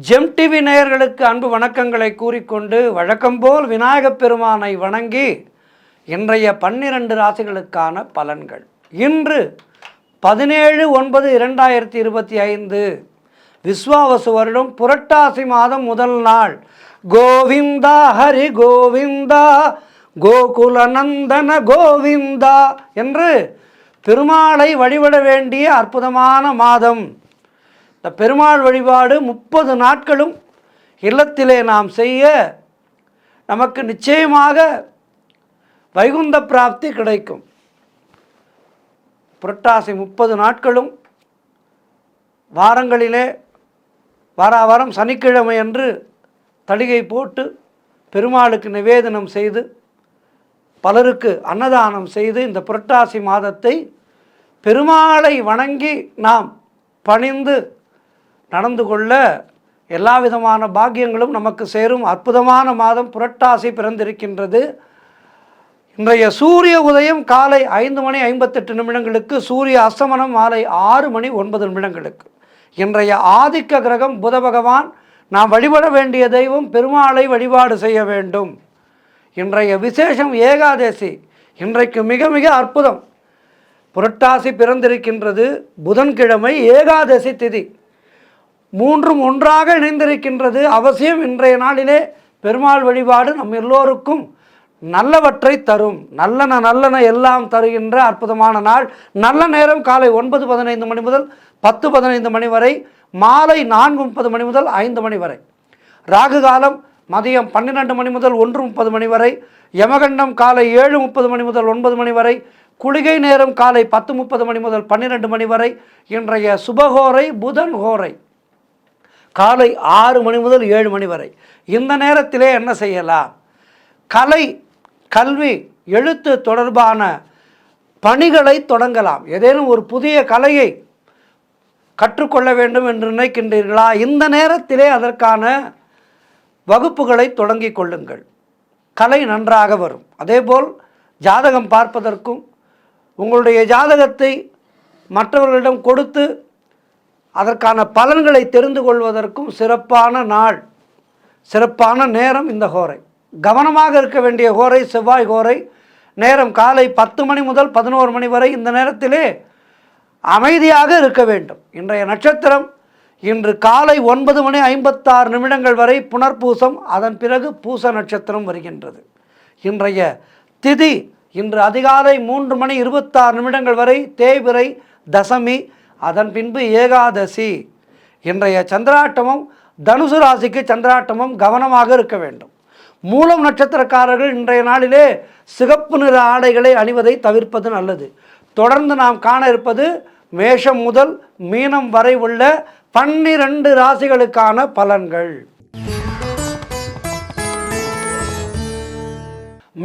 GeM TV நேயர்களுக்கு அன்பு வணக்கங்களை கூறிக்கொண்டு வழக்கம்போல் விநாயகப் பெருமானை வணங்கி இன்றைய 12 ராசிகளுக்கான பலன்கள். இன்று 17/9/2025 விஸ்வாவசு வருடம் புரட்டாசி மாதம் முதல் நாள். கோவிந்தா ஹரி கோவிந்தா கோகுலநந்தன கோவிந்தா என்று பெருமாளை வழிபட வேண்டிய அற்புதமான மாதம். இந்த பெருமாள் வழிபாடு 30 நாட்களும் இல்லத்திலே நாம் செய்ய நமக்கு நிச்சயமாக வைகுந்த பிராப்தி கிடைக்கும். புரட்டாசி 30 நாட்களும் வாரங்களிலே வாரம் சனிக்கிழமை அன்று தளிகை போட்டு பெருமாளுக்கு நிவேதனம் செய்து பலருக்கு அன்னதானம் செய்து இந்த புரட்டாசி மாதத்தை பெருமாளை வணங்கி நாம் பணிந்து நடந்து கொள்ள எல்லா விதமான பாக்கியங்களும் நமக்கு சேரும் அற்புதமான மாதம் புரட்டாசி பிறந்திருக்கின்றது. இன்றைய சூரிய உதயம் காலை 5:58 சூரிய அஸ்தமனம் மாலை 6:09 இன்றைய ஆதிக்க கிரகம் புத பகவான். நாம் வழிபட வேண்டிய தெய்வம் பெருமாளை வழிபாடு செய்ய வேண்டும். இன்றைய விசேஷம் ஏகாதசி. இன்றைக்கு மிக மிக அற்புதம். புரட்டாசி பிறந்திருக்கின்றது, புதன்கிழமை ஏகாதசி திதி, மூன்றும் ஒன்றாக இணைந்திருக்கின்றது. அவசியம் இன்றைய நாளிலே பெருமாள் வழிபாடு நம் எல்லோருக்கும் நல்லவற்றை தரும். நல்லன எல்லாம் தருகின்ற அற்புதமான நாள். நல்ல நேரம் காலை 9:15 முதல் 10:15 வரை, மாலை 4:30 முதல் 5 வரை. ராகு காலம் மதியம் 12 முதல் 1:30 வரை. யமகண்டம் காலை 7:30 முதல் 9 வரை. குளிகை நேரம் காலை 10:30 முதல் 12 வரை. இன்றைய சுபகோரை புதன் ஹோரை காலை 6 முதல் 7 வரை. இந்த நேரத்திலே என்ன செய்யலாம்? கலை, கல்வி, எழுத்து தொடர்பான பணிகளை தொடங்கலாம். ஏதேனும் ஒரு புதிய கலையை கற்றுக்கொள்ள வேண்டும் என்று நினைக்கின்றீர்களா? இந்த நேரத்திலே அதற்கான வகுப்புகளை தொடங்கி கொள்ளுங்கள். கலை நன்றாக வரும். அதேபோல் ஜாதகம் பார்ப்பதற்கும் உங்களுடைய ஜாதகத்தை மற்றவர்களிடம் கொடுத்து அதற்கான பலன்களை தெரிந்து கொள்வதற்கும் சிறப்பான நாள், சிறப்பான நேரம் இந்த ஹோரை. கவனமாக இருக்க வேண்டிய ஹோரை செவ்வாய் ஹோரை. நேரம் காலை 10 முதல் 11 வரை. இந்த நேரத்திலே அமைதியாக இருக்க வேண்டும். இன்றைய நட்சத்திரம் இன்று காலை 9:56 வரை புனர்பூசம், அதன் பிறகு பூச நட்சத்திரம் வருகின்றது. இன்றைய திதி இன்று அதிகாலை 3:26 வரை தேய்பிறை தசமி, அதன் பின்பு ஏகாதசி. இன்றைய சந்திராட்டமம் தனுசு ராசிக்கு சந்திராட்டமம், கவனமாக இருக்க வேண்டும். மூலம் நட்சத்திரக்காரர்கள் இன்றைய நாளிலே சிகப்பு நிற ஆடைகளை அணிவதை தவிர்ப்பது நல்லது. தொடர்ந்து நாம் காண இருப்பது மேஷம் முதல் மீனம் வரை உள்ள 12 ராசிகளுக்கான பலன்கள்.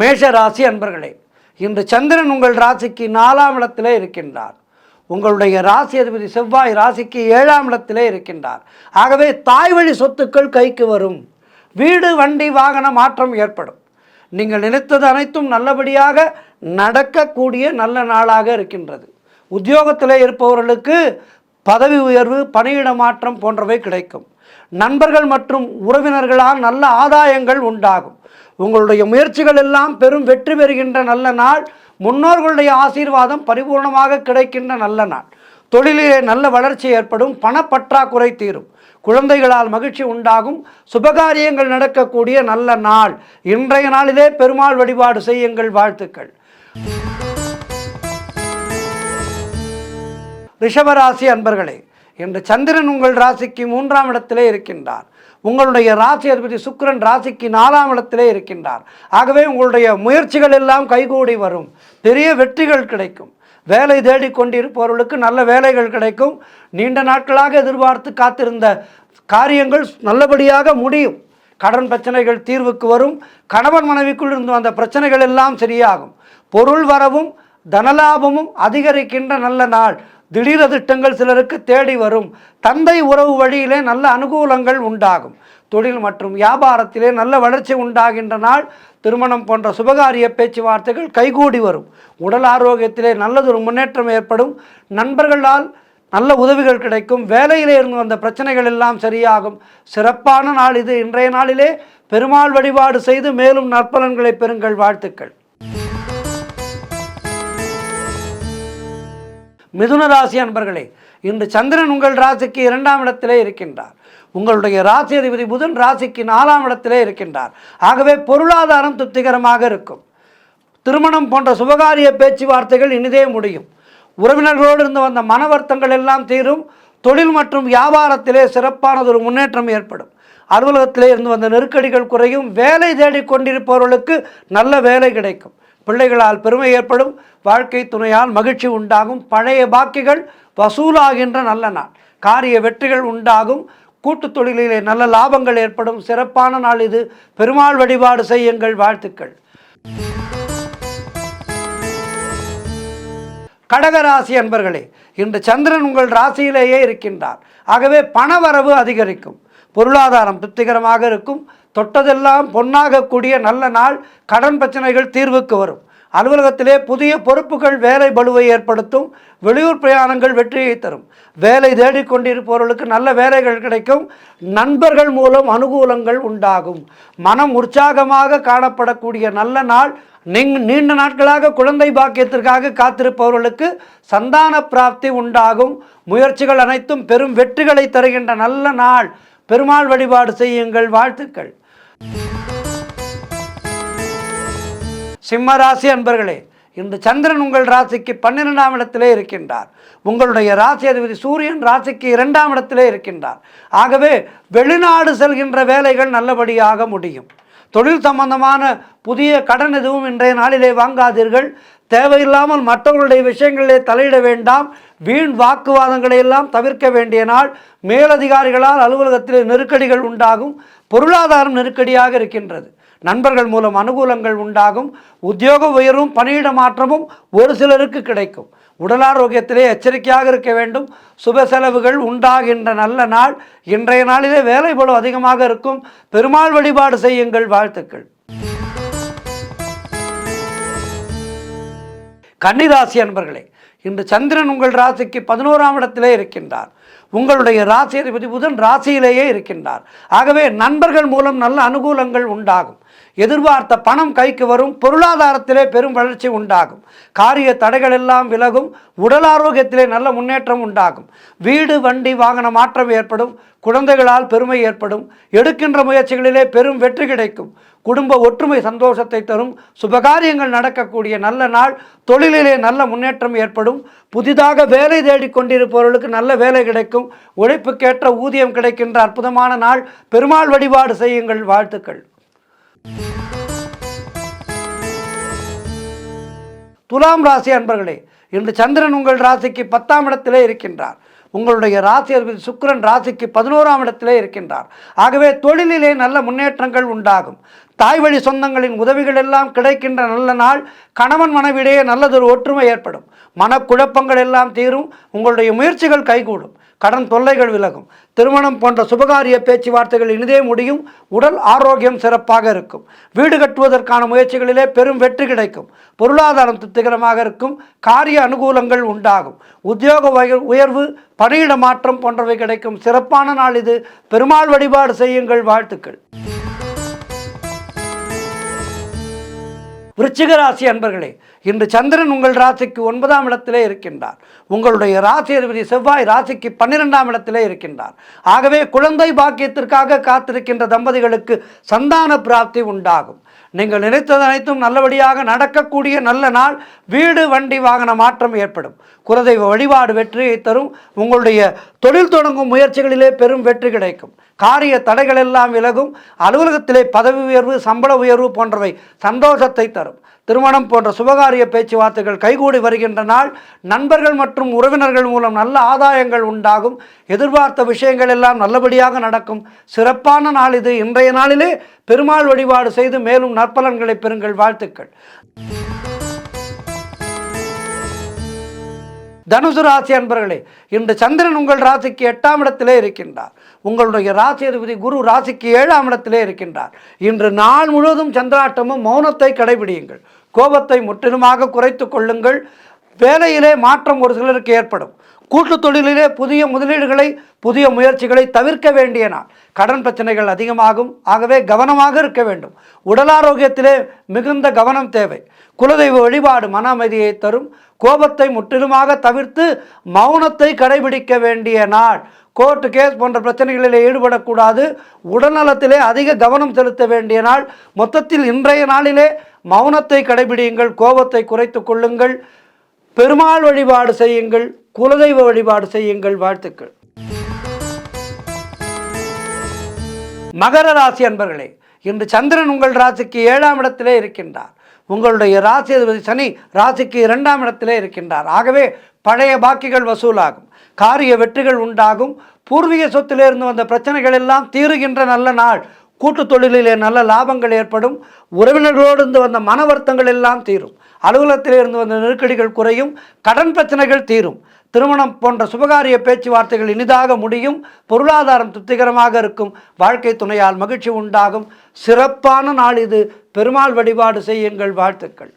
மேஷ ராசி அன்பர்களே, இன்று சந்திரன் உங்கள் ராசிக்கு 4ஆம் இடத்திலே இருக்கின்றார். உங்களுடைய ராசி அதிபதி செவ்வாய் ராசிக்கு 7ஆம் இடத்திலே இருக்கின்றார். ஆகவே தாய் வழி சொத்துக்கள் கைக்கு வரும். வீடு, வண்டி, வாகன மாற்றம் ஏற்படும். நீங்கள் நினைத்தது அனைத்தும் நல்லபடியாக நடக்கக்கூடிய நல்ல நாளாக இருக்கின்றது. உத்தியோகத்திலே இருப்பவர்களுக்கு பதவி உயர்வு, பணியிட மாற்றம் போன்றவை கிடைக்கும். நண்பர்கள் மற்றும் உறவினர்களால் நல்ல ஆதாயங்கள் உண்டாகும். உங்களுடைய முயற்சிகள் எல்லாம் பெரும் வெற்றி பெறுகின்ற நல்ல நாள். முன்னோர்களுடைய ஆசீர்வாதம் பரிபூர்ணமாக கிடைக்கின்ற நல்ல நாள். தொழிலிலே நல்ல வளர்ச்சி ஏற்படும். பணப்பற்றாக்குறை தீரும். குழந்தைகளால் மகிழ்ச்சி உண்டாகும். சுபகாரியங்கள் நடக்கக்கூடிய நல்ல நாள். இன்றைய நாளிலே பெருமாள் வழிபாடு செய்யுங்கள். வாழ்த்துக்கள். ரிஷபராசி அன்பர்களே, இன்று சந்திரன் உங்கள் ராசிக்கு 3ஆம் இடத்திலே இருக்கின்றார். உங்களுடைய ராசி அதிபதி சுக்கிரன் ராசிக்கு 4ஆம் இடத்திலே இருக்கின்றார். ஆகவே உங்களுடைய முயற்சிகள் எல்லாம் கைகூடி வரும். பெரிய வெற்றிகள் கிடைக்கும். வேலை தேடிக்கொண்டிருப்பவர்களுக்கு நல்ல வேலைகள் கிடைக்கும். நீண்ட நாட்களாக எதிர்பார்த்து காத்திருந்த காரியங்கள் நல்லபடியாக முடியும். கடன் பிரச்சனைகள் தீர்வுக்கு வரும். கணவன் மனைவிக்குள் இருந்து வந்த பிரச்சனைகள் எல்லாம் சரியாகும். பொருள் வரவும் தனலாபமும் அதிகரிக்கின்ற நல்ல நாள். திடீர் அதிர்ஷ்டங்கள் சிலருக்கு தேடி வரும். தந்தை உறவு வழியிலே நல்ல அனுகூலங்கள் உண்டாகும். தொழில் மற்றும் வியாபாரத்திலே நல்ல வளர்ச்சி உண்டாகின்ற நாள். திருமணம் போன்ற சுபகாரிய பேச்சுவார்த்தைகள் கைகூடி வரும். உடல் ஆரோக்கியத்திலே நல்லதொரு முன்னேற்றம் ஏற்படும். நண்பர்களால் நல்ல உதவிகள் கிடைக்கும். வேலையிலே இருந்து வந்த பிரச்சனைகள் எல்லாம் சரியாகும். சிறப்பான நாள் இது. இன்றைய நாளிலே பெருமாள் வழிபாடு செய்து மேலும் நற்பலன்களை பெறுங்கள். வாழ்த்துக்கள். மிதுன ராசி அன்பர்களே, இன்று சந்திரன் உங்கள் ராசிக்கு 2ஆம் இடத்திலே இருக்கின்றார். உங்களுடைய ராசி அதிபதி புதன் ராசிக்கு 4ஆம் இடத்திலே இருக்கின்றார். ஆகவே பொருளாதாரம் திருப்திகரமாக இருக்கும். திருமணம் போன்ற சுபகாரிய பேச்சுவார்த்தைகள் இனிதே முடியும். உறவினர்களோடு இருந்து வந்த மன வருத்தங்கள் எல்லாம் தீரும். தொழில் மற்றும் வியாபாரத்திலே சிறப்பானதொரு முன்னேற்றம் ஏற்படும். அலுவலகத்திலே இருந்து வந்த நெருக்கடிகள் குறையும். வேலை தேடிக் கொண்டிருப்பவர்களுக்கு நல்ல வேலை கிடைக்கும். பிள்ளைகளால் பெருமை ஏற்படும். வாழ்க்கை துணையால் மகிழ்ச்சி உண்டாகும். பழைய பாக்கிகள் வசூலாகின்ற நல்ல நாள். காரிய வெற்றிகள் உண்டாகும். கூட்டுத் தொழிலிலே நல்ல லாபங்கள் ஏற்படும். சிறப்பான நாள் இது. பெருமாள் வழிபாடு செய்யுங்கள். வாழ்த்துக்கள். கடகராசி அன்பர்களே, இன்று சந்திரன் உங்கள் ராசியிலேயே இருக்கின்றார். ஆகவே பணவரவு அதிகரிக்கும். பொருளாதாரம் திருப்திகரமாக இருக்கும். தொட்டதெல்லாம் பொன்னாகக்கூடிய நல்ல நாள். கடன் பிரச்சனைகள் தீர்வுக்கு வரும். அலுவலகத்திலே புதிய பொறுப்புகள் வேலை பளுவை ஏற்படுத்தும். வெளியூர் பிரயாணங்கள் வெற்றியை தரும். வேலை தேடிக்கொண்டிருப்பவர்களுக்கு நல்ல வேலைகள் கிடைக்கும். நண்பர்கள் மூலம் அனுகூலங்கள் உண்டாகும். மனம் உற்சாகமாக காணப்படக்கூடிய நல்ல நாள். நீண்ட நாட்களாக குழந்தை பாக்கியத்திற்காக காத்திருப்பவர்களுக்கு சந்தான பிராப்தி உண்டாகும். முயற்சிகள் அனைத்தும் பெரும் வெற்றிகளை தருகின்ற நல்ல நாள். பெருமாள் வழிபாடு செய்யுங்கள். வாழ்த்துக்கள். சிம்மராசி அன்பர்களே, இன்று சந்திரன் உங்கள் ராசிக்கு 12ஆம் இடத்திலே இருக்கின்றார். உங்களுடைய ராசி அதிபதி சூரியன் ராசிக்கு 2ஆம் இடத்திலே இருக்கின்றார். ஆகவே வெளிநாடு செல்கின்ற வேலைகள் நல்லபடியாக முடியும். தொழில் சம்பந்தமான புதிய கடன் எதுவும் இன்றைய நாளிலே வாங்காதீர்கள். தேவையில்லாமல் மற்றவர்களுடைய விஷயங்களிலே தலையிட வேண்டாம். வீண் வாக்குவாதங்களை எல்லாம் தவிர்க்க வேண்டிய நாள். மேலதிகாரிகளால் அலுவலகத்திலே நெருக்கடிகள் உண்டாகும். பொருளாதாரம் நெருக்கடியாக இருக்கின்றது. நண்பர்கள் மூலம் அனுகூலங்கள் உண்டாகும். உத்தியோக உயர்வும் பணியிட மாற்றமும் ஒரு சிலருக்கு கிடைக்கும். உடல் ஆரோக்கியத்திலே எச்சரிக்கையாக இருக்க வேண்டும். சுப செலவுகள் உண்டாகின்ற நல்ல நாள். இன்றைய நாளிலே வேலை பளு அதிகமாக இருக்கும். பெருமாள் வழிபாடு செய்யுங்கள். வாழ்த்துக்கள். கன்னிராசி அன்பர்களே, இன்று சந்திரன் உங்கள் ராசிக்கு 11ஆம் இடத்திலே இருக்கின்றார். உங்களுடைய ராசி அதிபதி புதன் ராசியிலேயே இருக்கின்றார். ஆகவே நண்பர்கள் மூலம் நல்ல அனுகூலங்கள் உண்டாகும். எதிர்பார்த்த பணம் கைக்கு வரும். பொருளாதாரத்திலே பெரும் வளர்ச்சி உண்டாகும். காரிய தடைகள் எல்லாம் விலகும். உடல் ஆரோக்கியத்திலே நல்ல முன்னேற்றம் உண்டாகும். வீடு வண்டி வாகன மாற்றம் ஏற்படும். குழந்தைகளால் பெருமை ஏற்படும். எடுக்கின்ற முயற்சிகளிலே பெரும் வெற்றி கிடைக்கும். குடும்ப ஒற்றுமை சந்தோஷத்தை தரும். சுபகாரியங்கள் நடக்கக்கூடிய நல்ல நாள். தொழிலிலே நல்ல முன்னேற்றம் ஏற்படும். புதிதாக வேலை தேடிக்கொண்டிருப்பவர்களுக்கு நல்ல வேலை கிடைக்கும். உழைப்புக்கேற்ற ஊதியம் கிடைக்கின்ற அற்புதமான நாள். பெருமாள் வழிபாடு செய்யுங்கள். வாழ்த்துக்கள். துலாம் ராசி அன்பர்களே, இன்று சந்திரன் உங்கள் ராசிக்கு 10ஆம் இடத்திலே இருக்கின்றார். உங்களுடைய ராசி அதிபதி சுக்கிரன் ராசிக்கு 11ஆம் இடத்திலே இருக்கின்றார். ஆகவே தொழிலிலே நல்ல முன்னேற்றங்கள் உண்டாகும். தாய் வழி சொந்தங்களின் உதவிகள் எல்லாம் கிடைக்கின்ற நல்ல நாள். கணவன் மனைவிடையே நல்லதொரு ஒற்றுமை ஏற்படும். மனக்குழப்பங்கள் எல்லாம் தீரும். உங்களுடைய முயற்சிகள் கைகூடும். கடன் தொல்லைகள் விலகும். திருமணம் போன்ற சுபகாரிய பேச்சுவார்த்தைகள் இனிதே முடியும். உடல் ஆரோக்கியம் சிறப்பாக இருக்கும். வீடு கட்டுவதற்கான முயற்சிகளிலே பெரும் வெற்றி கிடைக்கும். பொருளாதாரம் திருப்திகரமாக இருக்கும். காரிய அனுகூலங்கள் உண்டாகும். உத்தியோக உயர்வு பணியிட மாற்றம் போன்றவை கிடைக்கும். சிறப்பான நாள் இது. பெருமாள் வழிபாடு செய்யுங்கள். வாழ்த்துக்கள். விருச்சிக ராசி அன்பர்களே, இன்று சந்திரன் உங்கள் ராசிக்கு 9ஆம் இடத்திலே இருக்கின்றார். உங்களுடைய ராசி அதிபதி செவ்வாய் ராசிக்கு 12ஆம் இடத்திலே இருக்கின்றார். ஆகவே குழந்தை பாக்கியத்திற்காக காத்திருக்கின்ற தம்பதிகளுக்கு சந்தான பிராப்தி உண்டாகும். நீங்கள் நினைத்தது அனைத்தும் நல்லபடியாக நடக்கக்கூடிய நல்ல நாள். வீடு வண்டி வாகன மாற்றம் ஏற்படும். குலதெய்வ வழிபாடு வெற்றியை தரும். உங்களுடைய தொழில் தொடங்கும் முயற்சிகளிலே பெரும் வெற்றி கிடைக்கும். காரிய தடைகள் எல்லாம் விலகும். அலுவலகத்திலே பதவி உயர்வு சம்பள உயர்வு போன்றவை சந்தோஷத்தை தரும். திருமணம் போன்ற சுபகாரிய பேச்சுவார்த்தைகள் கைகூடி வருகின்ற நாள். நண்பர்கள் மற்றும் உறவினர்கள் மூலம் நல்ல ஆதாயங்கள் உண்டாகும். எதிர்பார்த்த விஷயங்கள் எல்லாம் நல்லபடியாக நடக்கும். சிறப்பான நாள் இது. இன்றைய நாளிலே பெருமாள் வழிபாடு செய்து மேலும் நற்பலன்களை பெறுங்கள். வாழ்த்துக்கள். தனுசு ராசி அன்பர்களே, இன்று சந்திரன் உங்கள் ராசிக்கு 8ஆம் இடத்திலே இருக்கின்றார். உங்களுடைய ராசி அதிபதி குரு ராசிக்கு 7ஆம் இடத்திலே இருக்கின்றார். இன்று நாள் முழுவதும் சந்திராட்டமும் மௌனத்தை கடைபிடியுங்கள். கோபத்தை முற்றிலுமாக குறைத்து கொள்ளுங்கள். வேலையிலே மாற்றம் ஒரு சிலருக்கு ஏற்படும். கூட்டு தொழிலிலே புதிய முதலீடுகளை புதிய முயற்சிகளை தவிர்க்க வேண்டிய நாள். கடன் பிரச்சனைகள் அதிகமாகும். ஆகவே கவனமாக இருக்க வேண்டும். உடல் ஆரோக்கியத்திலே மிகுந்த கவனம் தேவை. குலதெய்வ வழிபாடு மன அமைதியை தரும். கோபத்தை முற்றிலுமாக தவிர்த்து மௌனத்தை கடைபிடிக்க வேண்டிய நாள். கோர்ட்டு கேஸ் போன்ற பிரச்சனைகளிலே ஈடுபடக்கூடாது. உடல்நலத்திலே அதிக கவனம் செலுத்த வேண்டிய நாள். மொத்தத்தில் இன்றைய நாளிலே மௌனத்தை கடைபிடியுங்கள். கோபத்தை குறைத்து கொள்ளுங்கள். பெருமாள் வழிபாடு செய்யுங்கள். குலதெய்வ வழிபாடு செய்யுங்கள். வாழ்த்துக்கள். மகர ராசி அன்பர்களே, இன்று சந்திரன் உங்கள் ராசிக்கு 7ஆம் இடத்திலே இருக்கின்றார். உங்களுடைய ராசி அதிபதி சனி ராசிக்கு 2ஆம் இடத்திலே இருக்கின்றார். ஆகவே பழைய பாக்கிகள் வசூலாகும். காரிய வெற்றிகள் உண்டாகும். பூர்வீக சொத்திலே இருந்து வந்த பிரச்சனைகள் எல்லாம் தீருகின்ற நல்ல நாள். கூட்டு தொழிலிலே நல்ல லாபங்கள் ஏற்படும். உறவினர்களோடு இருந்து வந்த மன வருத்தங்கள் எல்லாம் தீரும். அலுவலகத்தில் இருந்து வந்த நெருக்கடிகள் குறையும். கடன் பிரச்சனைகள் தீரும். திருமணம் போன்ற சுபகாரிய பேச்சுவார்த்தைகள் இனிதாக முடியும். பொருளாதாரம் திருப்திகரமாக இருக்கும். வாழ்க்கை துணையால் மகிழ்ச்சி உண்டாகும். சிறப்பான நாள் இது. பெருமாள் வழிபாடு செய்யுங்கள். வாழ்த்துக்கள்.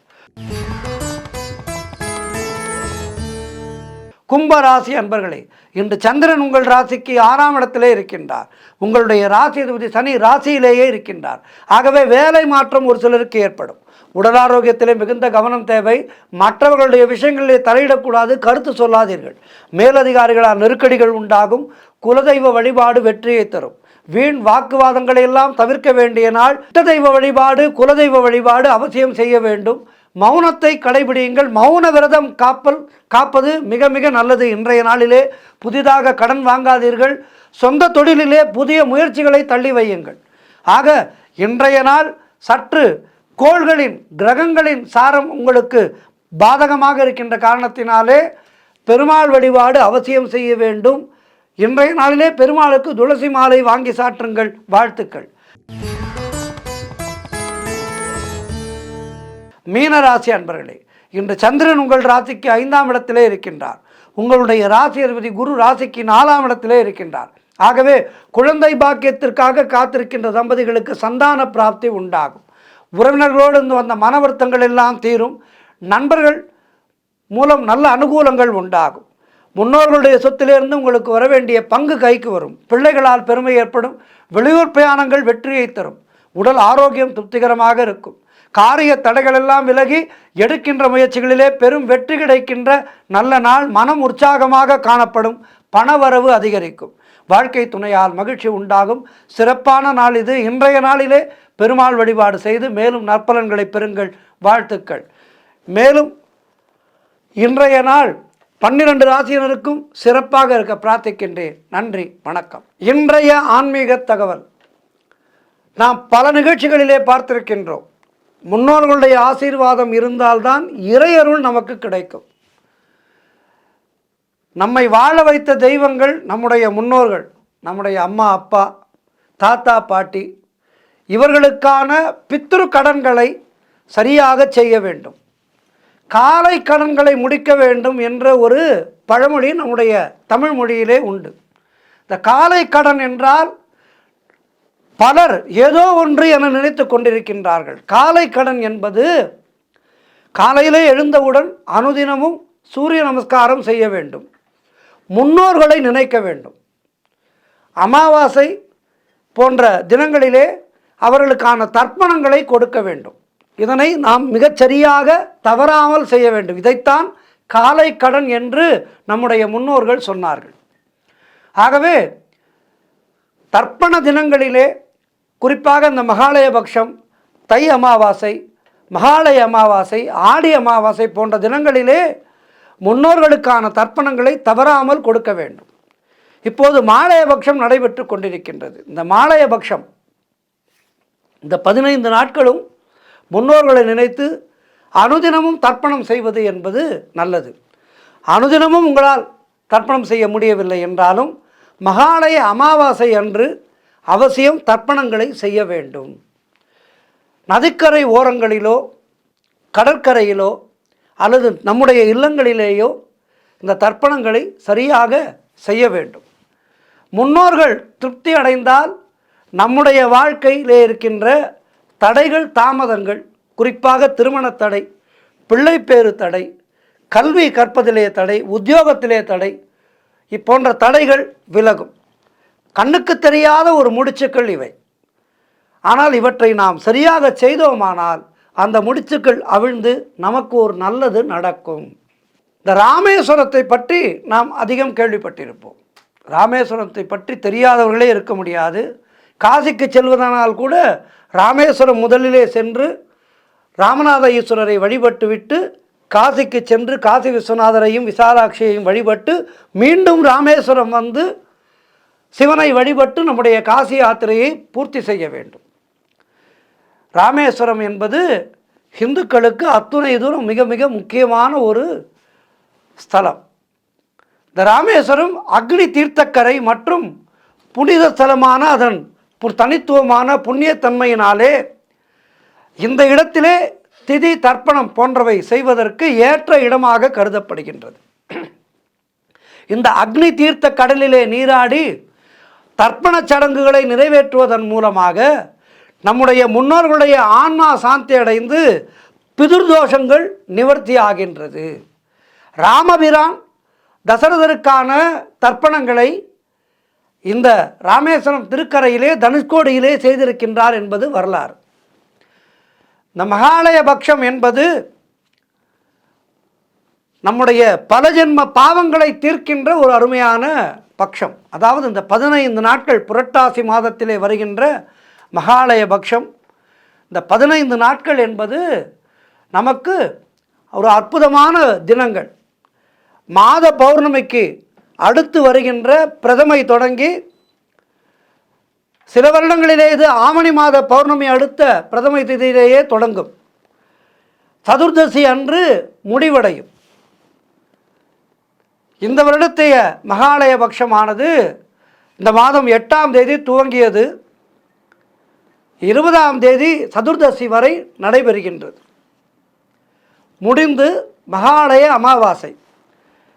கும்பராசி அன்பர்களே, இன்று சந்திரன் உங்கள் ராசிக்கு 6ஆம் இடத்திலே இருக்கின்றார். உங்களுடைய ராசி அதிபதி சனி ராசியிலேயே இருக்கின்றார். ஆகவே வேலை மாற்றம் ஒரு சிலருக்கு ஏற்படும். உடல் ஆரோக்கியத்திலே மிகுந்த கவனம் தேவை. மற்றவர்களுடைய விஷயங்களிலே தலையிடக்கூடாது. கருத்து சொல்லாதீர்கள். மேலதிகாரிகளால் நெருக்கடிகள் உண்டாகும். குலதெய்வ வழிபாடு வெற்றியை தரும். வீண் வாக்குவாதங்களை எல்லாம் தவிர்க்க வேண்டிய நாள். இஷ்ட தெய்வ வழிபாடு குலதெய்வ வழிபாடு அவசியம் செய்ய வேண்டும். மௌனத்தை கடைபிடியுங்கள். மௌன விரதம் காப்பது மிக மிக நல்லது. இன்றைய நாளிலே புதிதாக கடன் வாங்காதீர்கள். சொந்த தொழிலிலே புதிய முயற்சிகளை தள்ளி வையுங்கள். ஆக இன்றைய நாள் சற்று கோள்களின் கிரகங்களின் சாரம் உங்களுக்கு பாதகமாக இருக்கின்ற காரணத்தினாலே பெருமாள் வழிபாடு அவசியம் செய்ய வேண்டும். இன்றைய நாளிலே பெருமாளுக்கு துளசி மாலை வாங்கி சாற்றுங்கள். வாழ்த்துக்கள். மீனராசி அன்பர்களே, இன்று சந்திரன் உங்கள் ராசிக்கு 5ஆம் இடத்திலே இருக்கின்றார். உங்களுடைய ராசி அதிபதி குரு ராசிக்கு 4ஆம் இடத்திலே இருக்கின்றார். ஆகவே குழந்தை பாக்கியத்திற்காக காத்திருக்கின்ற தம்பதிகளுக்கு சந்தான பிராப்தி உண்டாகும். உறவினர்களோடு இருந்து வந்த மன வருத்தங்கள் எல்லாம் தீரும். நண்பர்கள் மூலம் நல்ல அனுகூலங்கள் உண்டாகும். முன்னோர்களுடைய சொத்திலிருந்து உங்களுக்கு வர வேண்டிய பங்கு கைக்கு வரும். பிள்ளைகளால் பெருமை ஏற்படும். வெளியூர் பிரயாணங்கள் வெற்றியை தரும். உடல் ஆரோக்கியம் திருப்திகரமாக இருக்கும். காரிய தடைகள் எல்லாம் விலகி எடுக்கின்ற முயற்சிகளிலே பெரும் வெற்றி கிடைக்கின்ற நல்ல நாள். மனம் உற்சாகமாக காணப்படும். பணவரவு அதிகரிக்கும். வாழ்க்கை துணையால் மகிழ்ச்சி உண்டாகும். சிறப்பான நாள் இது. இன்றைய நாளிலே பெருமாள் வழிபாடு செய்து மேலும் நற்பலன்களை பெறுங்கள். வாழ்த்துக்கள். மேலும் இன்றைய நாள் 12 ராசியினருக்கும் சிறப்பாக இருக்க பிரார்த்திக்கின்றேன். நன்றி, வணக்கம். இன்றைய ஆன்மீக தகவல். நாம் பல நிகழ்ச்சிகளிலே பார்த்திருக்கின்றோம். முன்னோர்களுடைய ஆசீர்வாதம் இருந்தால்தான் இறையருள் நமக்கு கிடைக்கும். நம்மை வாழ வைத்த தெய்வங்கள் நம்முடைய முன்னோர்கள். நம்முடைய அம்மா அப்பா தாத்தா பாட்டி இவர்களுக்கான பித்ரு கடன்களை சரியாக செய்ய வேண்டும். காலை கடன்களை முடிக்க வேண்டும் என்ற ஒரு பழமொழி நம்முடைய தமிழ் மொழியிலே உண்டு. இந்த காலை கடன் என்றால் பலர் ஏதோ ஒன்று என நினைத்து கொண்டிருக்கின்றார்கள். காலை கடன் என்பது காலையிலே எழுந்தவுடன் அனுதினமும் சூரிய நமஸ்காரம் செய்ய வேண்டும். முன்னோர்களை நினைக்க வேண்டும். அமாவாசை போன்ற தினங்களிலே அவர்களுக்கான தர்ப்பணங்களை கொடுக்க வேண்டும். இதனை நாம் மிகச்சரியாக தவறாமல் செய்ய வேண்டும். இதைத்தான் காலை கடன் என்று நம்முடைய முன்னோர்கள் சொன்னார்கள். ஆகவே தர்ப்பண தினங்களிலே குறிப்பாக இந்த மகாலய பட்சம், தை அமாவாசை, மகாலய அமாவாசை, ஆடி அமாவாசை போன்ற தினங்களிலே முன்னோர்களுக்கான தர்ப்பணங்களை தவறாமல் கொடுக்க வேண்டும். இப்போது மாலய பட்சம் நடைபெற்று கொண்டிருக்கின்றது. இந்த மாலய பட்சம் இந்த 15 நாட்களும் முன்னோர்களை நினைத்து அனுதினமும் தர்ப்பணம் செய்வது என்பது நல்லது. அனுதினமும் உங்களால் தர்ப்பணம் செய்ய முடியவில்லை என்றாலும் மகாலய அமாவாசை அன்று அவசியம் தர்ப்பணங்களை செய்ய வேண்டும். நதிக்கரை ஓரங்களிலோ கடற்கரையிலோ அல்லது நம்முடைய இல்லங்களிலேயோ இந்த தர்ப்பணங்களை சரியாக செய்ய வேண்டும். முன்னோர்கள் திருப்தி அடைந்தால் நம்முடைய வாழ்க்கையிலே இருக்கின்ற தடைகள் தாமதங்கள், குறிப்பாக திருமண தடை, பிள்ளைப்பேறு தடை, கல்வி கற்பதிலே தடை, உத்தியோகத்திலே தடை இப்போன்ற தடைகள் விலகும். கண்ணுக்கு தெரியாத ஒரு முடிச்சுக்கள் இவை. ஆனால் இவற்றை நாம் சரியாக செய்தோமானால் அந்த முடிச்சுக்கள் அவிழ்ந்து நமக்கு ஒரு நல்லது நடக்கும். இந்த ராமேஸ்வரத்தை பற்றி நாம் அதிகம் கேள்விப்பட்டிருப்போம். ராமேஸ்வரத்தை பற்றி தெரியாதவர்களே இருக்க முடியாது. காசிக்கு செல்வதனால் கூட ராமேஸ்வரம் முதலிலே சென்று ராமநாத ஈஸ்வரரை வழிபட்டுவிட்டு காசிக்கு சென்று காசி விஸ்வநாதரையும் விசாலாட்சியையும் வழிபட்டு மீண்டும் ராமேஸ்வரம் வந்து சிவனை வழிபட்டு நம்முடைய காசி யாத்திரையை பூர்த்தி செய்ய வேண்டும். ராமேஸ்வரம் என்பது இந்துக்களுக்கு அத்துணை தூரம் மிக மிக முக்கியமான ஒரு ஸ்தலம். இந்த ராமேஸ்வரம் அக்னி தீர்த்தக்கரை மற்றும் புனித ஸ்தலமான அதன் தனித்துவமான புண்ணியத்தன்மையினாலே இந்த இடத்திலே திதி தர்ப்பணம் போன்றவை செய்வதற்கு ஏற்ற இடமாக கருதப்படுகின்றது. இந்த அக்னி தீர்த்த கடலிலே நீராடி தர்ப்பண சடங்குகளை நிறைவேற்றுவதன் மூலமாக நம்முடைய முன்னோர்களுடைய ஆன்மா சாந்தி அடைந்து பிதுர்தோஷங்கள் நிவர்த்தி ஆகின்றது. ராமபிரான் தசரதருக்கான தர்ப்பணங்களை இந்த ராமேஸ்வரம் திருக்கரையிலே தனுஷ்கோடியிலே செய்திருக்கின்றார் என்பது வரலாறு. இந்த மகாலய பக்ஷம் என்பது நம்முடைய பல ஜென்ம பாவங்களை தீர்க்கின்ற ஒரு அருமையான பக்ஷம். அதாவது இந்த 15 நாட்கள் புரட்டாசி மாதத்திலே வருகின்ற மகாலய பக்ஷம், இந்த 15 நாட்கள் என்பது நமக்கு ஒரு அற்புதமான தினங்கள். மாத பௌர்ணமிக்கு அடுத்து வருகின்ற பிரதமை தொடங்கி சில வருடங்களிலே இது ஆவணி மாத பௌர்ணமி அடுத்த பிரதமை திதியிலேயே தொடங்கும். சதுர்தசி அன்று முடிவடையும். இந்த வருடத்தைய மகாலய பக்ஷமானது இந்த மாதம் 8ஆம் தேதி துவங்கியது. 20ஆம் தேதி சதுர்தசி வரை நடைபெறுகின்றது. முடிந்து மகாலய அமாவாசை.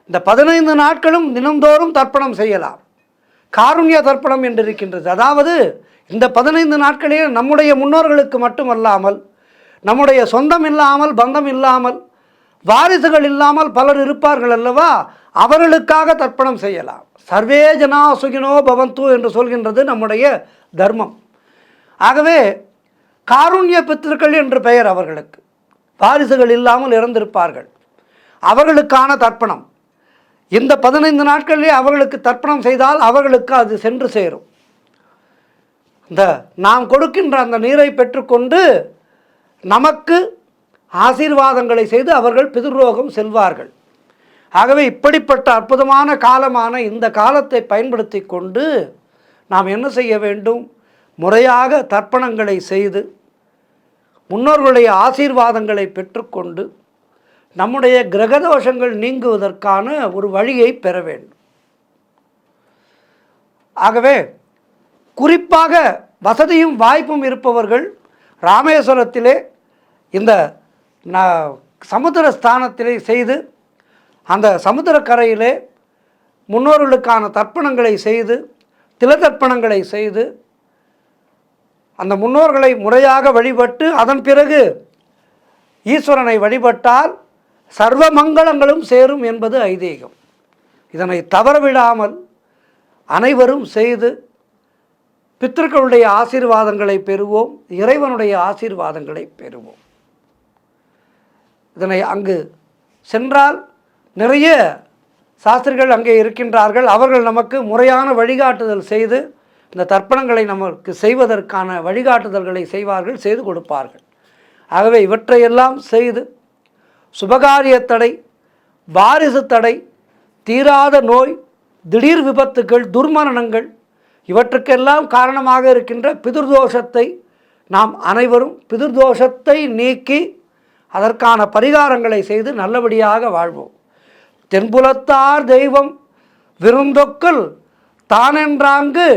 இந்த 15 நாட்களும் தினந்தோறும் தர்ப்பணம் செய்யலாம். காருண்ய தர்ப்பணம் என்று இருக்கின்றது. அதாவது இந்த 15 நாட்களில் நம்முடைய முன்னோர்களுக்கு மட்டுமல்லாமல் நம்முடைய சொந்தம் இல்லாமல் பந்தம் இல்லாமல் வாரிசுகள் இல்லாமல் பலர் இருப்பார்கள் அல்லவா, அவர்களுக்காக தர்ப்பணம் செய்யலாம். சர்வே ஜனா சுகினோ பவந்து என்று சொல்கின்றது நம்முடைய தர்மம். ஆகவே காருண்ய பித்திருக்கள் என்று பெயர் அவர்களுக்கு. வாரிசுகள் இல்லாமல் இறந்திருப்பார்கள், அவர்களுக்கான தர்ப்பணம். இந்த 15 நாட்களிலே அவர்களுக்கு தர்ப்பணம் செய்தால் அவர்களுக்கு அது சென்று சேரும். இந்த நாம் கொடுக்கின்ற அந்த நீரை பெற்றுக்கொண்டு நமக்கு ஆசீர்வாதங்களை செய்து அவர்கள் பிதுர்லோகம் செல்வார்கள். ஆகவே இப்படிப்பட்ட அற்புதமான காலமான இந்த காலத்தை பயன்படுத்தி கொண்டு நாம் என்ன செய்ய வேண்டும்? முறையாக தர்ப்பணங்களை செய்து முன்னோர்களுடைய ஆசீர்வாதங்களை பெற்றுக்கொண்டு நம்முடைய கிரகதோஷங்கள் நீங்குவதற்கான ஒரு வழியை பெற வேண்டும். ஆகவே குறிப்பாக வசதியும் வாய்ப்பும் இருப்பவர்கள் ராமேஸ்வரத்திலே இந்த சமுத்திர ஸ்தானத்திலே செய்து அந்த சமுத்திரக்கரையிலே முன்னோர்களுக்கான தர்ப்பணங்களை செய்து திலதர்ப்பணங்களை செய்து அந்த முன்னோர்களை முறையாக வழிபட்டு அதன் பிறகு ஈஸ்வரனை வழிபட்டால் சர்வ மங்களங்களும் சேரும் என்பது ஐதீகம். இதனை தவறவிடாமல் அனைவரும் செய்து பித்திருக்களுடைய ஆசீர்வாதங்களை பெறுவோம், இறைவனுடைய ஆசீர்வாதங்களை பெறுவோம். இதனை அங்கு சென்றால் நிறைய சாஸ்திரிகள் அங்கே இருக்கின்றார்கள். அவர்கள் நமக்கு முறையான வழிகாட்டுதல் செய்து இந்த தர்ப்பணங்களை நமக்கு செய்வதற்கான வழிகாட்டுதல்களை செய்வார்கள், செய்து கொடுப்பார்கள். ஆகவே இவற்றையெல்லாம் செய்து சுபகாரிய தடை, வாரிசு தடை, தீராத நோய், திடீர் விபத்துகள், துர்மரணங்கள் இவற்றுக்கெல்லாம் காரணமாக இருக்கின்ற பிதுர்தோஷத்தை நாம் அனைவரும் பிதுர்தோஷத்தை நீக்கி அதற்கான பரிகாரங்களை செய்து நல்லபடியாக வாழ்வோம். தென்புலத்தார் தெய்வம் விருந்தொக்கல் தானென்றாங்கு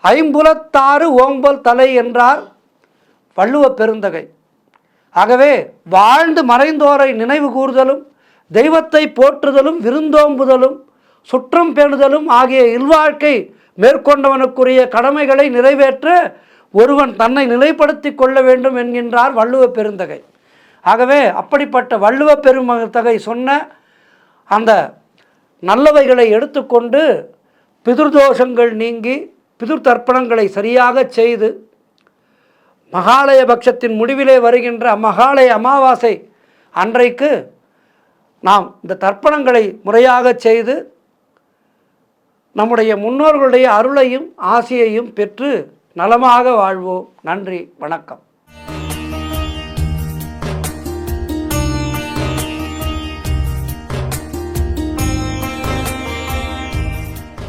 ஐம்புலத்தாறு ஓம்பல் தலை என்றார் வள்ளுவ பெருந்தகை. ஆகவே வாழ்ந்து மறைந்தோரை நினைவு கூறுதலும் தெய்வத்தை போற்றுதலும் விருந்தோம்புதலும் சுற்றம் பேணுதலும் ஆகிய இல்வாழ்க்கை மேற்கொண்டவனுக்குரிய கடமைகளை நிறைவேற்ற ஒருவன் தன்னை நிலைப்படுத்தி கொள்ள வேண்டும் என்கின்றார் வள்ளுவ பெருந்தகை. ஆகவே அப்படிப்பட்ட வள்ளுவ பெருந்தகை சொன்ன அந்த நல்லவைகளை எடுத்துக்கொண்டு பிதுர்தோஷங்கள் நீங்கி பிதுர் தர்ப்பணங்களை சரியாக செய்து மகாலய பட்சத்தின் முடிவிலே வருகின்ற மகாலய அமாவாசை அன்றைக்கு நாம் இந்த தர்ப்பணங்களை முறையாக செய்து நம்முடைய முன்னோர்களுடைய அருளையும் ஆசியையும் பெற்று நலமாக வாழ்வோம். நன்றி, வணக்கம்.